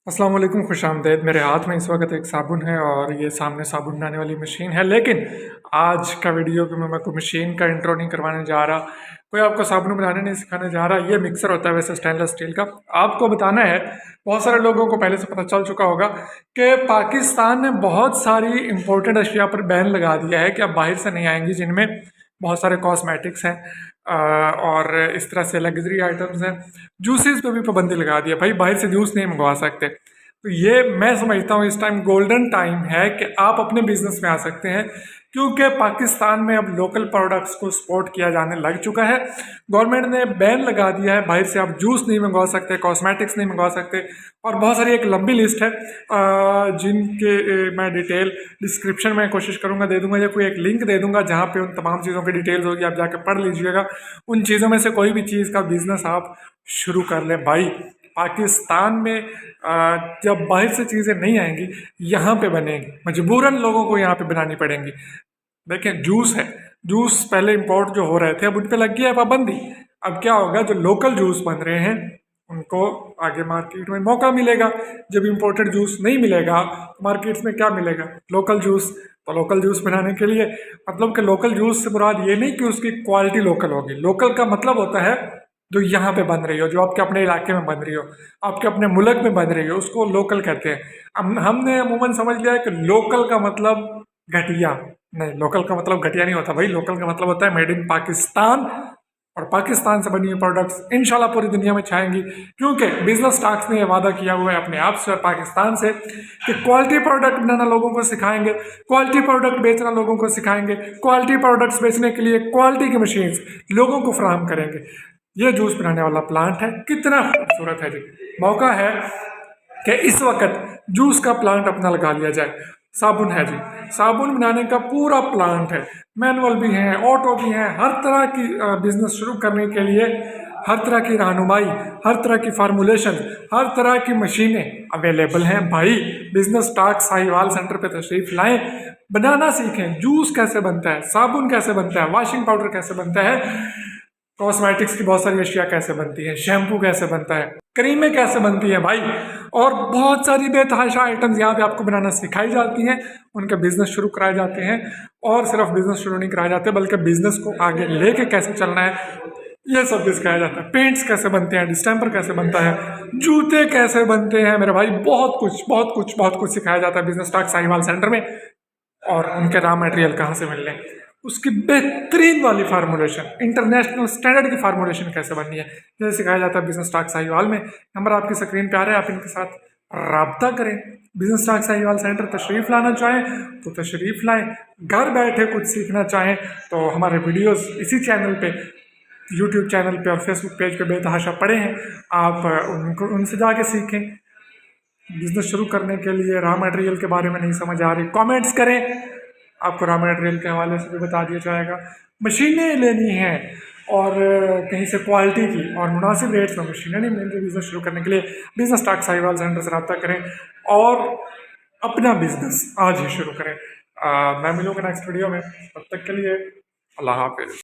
अस्सलाम वालेकुम, खुशामदीद। मेरे हाथ में इस वक्त एक साबुन है और ये सामने साबुन बनाने वाली मशीन है। लेकिन आज का वीडियो में मैं कोई मशीन का इंट्रो नहीं करवाने जा रहा, कोई आपको साबुन बनाने नहीं सिखाने जा रहा। ये मिक्सर होता है वैसे स्टेनलेस स्टील का। आपको बताना है, बहुत सारे लोगों को पहले से पता चल चुका होगा कि पाकिस्तान ने बहुत सारी इंपोर्टेड अशिया पर बैन लगा दिया है कि अब बाहर से नहीं आएंगी, जिनमें बहुत सारे कॉस्मेटिक्स हैं और इस तरह से लग्जरी आइटम्स हैं। जूसेस पे भी पाबंदी लगा दी है, भाई बाहर से जूस नहीं मंगवा सकते। तो ये मैं समझता हूँ इस टाइम गोल्डन टाइम है कि आप अपने बिजनेस में आ सकते हैं, क्योंकि पाकिस्तान में अब लोकल प्रोडक्ट्स को सपोर्ट किया जाने लग चुका है। गवर्नमेंट ने बैन लगा दिया है, बाहर से आप जूस नहीं मंगवा सकते, कॉस्मेटिक्स नहीं मंगवा सकते, और बहुत सारी एक लंबी लिस्ट है जिनके मैं डिटेल डिस्क्रिप्शन में कोशिश करूंगा दे दूंगा, या कोई एक लिंक दे दूंगा जहाँ पे उन तमाम चीज़ों की डिटेल्स होगी, आप जाकर पढ़ लीजिएगा। उन चीज़ों में से कोई भी चीज़ का बिजनेस आप शुरू कर लें। भाई पाकिस्तान में जब बाहर से चीज़ें नहीं आएंगी, यहाँ पे बनेंगी, मजबूरन लोगों को यहाँ पे बनानी पड़ेंगी। देखें, जूस है, जूस पहले इंपोर्ट जो हो रहे थे अब उन पे लग गया है पाबंदी। अब क्या होगा, जो लोकल जूस बन रहे हैं उनको आगे मार्केट में मौका मिलेगा। जब इंपोर्टेड जूस नहीं मिलेगा मार्केट्स में क्या मिलेगा, लोकल जूस। तो लोकल जूस बनाने के लिए मतलब कि लोकल जूस से मुराद ये नहीं कि उसकी क्वालिटी लोकल होगी। लोकल का मतलब होता है जो यहाँ पे बन रही हो, जो आपके अपने इलाके में बन रही हो, आपके अपने मुल्क में बन रही हो, उसको लोकल कहते हैं। हमने अमूमन समझ लिया है कि लोकल का मतलब घटिया। नहीं, लोकल का मतलब घटिया नहीं होता भाई। लोकल का मतलब होता है मेड इन पाकिस्तान, और पाकिस्तान से बनी हुई प्रोडक्ट्स इंशाल्लाह पूरी दुनिया में छाएंगी, क्योंकि बिजनेस टॉक्स ने यह वादा किया हुआ है अपने आप से और पाकिस्तान से कि क्वालिटी प्रोडक्ट बनाना लोगों को सिखाएंगे, क्वालिटी प्रोडक्ट बेचना लोगों को सिखाएंगे, क्वालिटी प्रोडक्ट्स बेचने के लिए क्वालिटी की मशीन्स लोगों को फराहम करेंगे। ये जूस बनाने वाला प्लांट है, कितना खूबसूरत है जी। मौका है कि इस वक्त जूस का प्लांट अपना लगा लिया जाए। साबुन है जी, साबुन बनाने का पूरा प्लांट है, मैनुअल भी है, ऑटो भी है। हर तरह की बिजनेस शुरू करने के लिए हर तरह की रहनुमाई, हर तरह की फार्मूलेशन, हर तरह की मशीनें अवेलेबल हैं। भाई बिजनेस टॉक साहिवाल सेंटर पे तशरीफ लाएं, बनाना सीखें। जूस कैसे बनता है, साबुन कैसे बनता है, वॉशिंग पाउडर कैसे बनता है, कॉस्मेटिक्स की बहुत सारी अशिया कैसे बनती है, शैम्पू कैसे बनता है, क्रीमें कैसे बनती हैं भाई, और बहुत सारी बेतहाशा आइटम्स यहाँ पे आपको बनाना सिखाई जाती हैं। उनके बिजनेस शुरू कराए जाते हैं, और सिर्फ बिजनेस शुरू नहीं कराए जाते बल्कि बिजनेस को आगे लेके कैसे चलना है ये सब भी सिखाया जाता है। पेंट्स कैसे बनते हैं, डिस्टेम्पर कैसे बनता है, जूते कैसे बनते हैं मेरे भाई, बहुत कुछ बहुत कुछ बहुत कुछ सिखाया जाता है बिजनेस टॉक साहिवाल सेंटर में। और उनके रॉ मटेरियल कहाँ से मिलने, उसकी बेहतरीन वाली फार्मूलेशन, इंटरनेशनल स्टैंडर्ड की फार्मूलेशन कैसे बननी है, ये सिखाया जाता है बिजनेस टॉक साहिवाल में। नंबर आपकी स्क्रीन पे आ रहा है, आप इनके साथ राब्ता करें। बिजनेस टॉक साहिवाल सेंटर तशरीफ़ लाना चाहें तो तशरीफ़ लाएं, घर बैठे कुछ सीखना चाहें तो हमारे वीडियोस इसी चैनल पे, यूट्यूब चैनल पे और फेसबुक पेज पे बेतहाशा पड़े हैं, आप उनको उनसे जाके सीखें। बिजनेस शुरू करने के लिए रॉ मटेरियल के बारे में नहीं समझ आ रही, कमेंट्स करें, आपको रॉ मटेरियल के हवाले से भी बता दिया जाएगा। मशीनें लेनी हैं और कहीं से क्वालिटी की और मुनासिब रेट्स में मशीनें नहीं मिल रही बिज़नेस शुरू करने के लिए, बिजनेस टॉक साहिवाल सेंटर से रब्ता करें और अपना बिजनेस आज ही शुरू करें। मैं मिलूँगा नेक्स्ट वीडियो में, तब तक के लिए अल्लाह हाफिज़।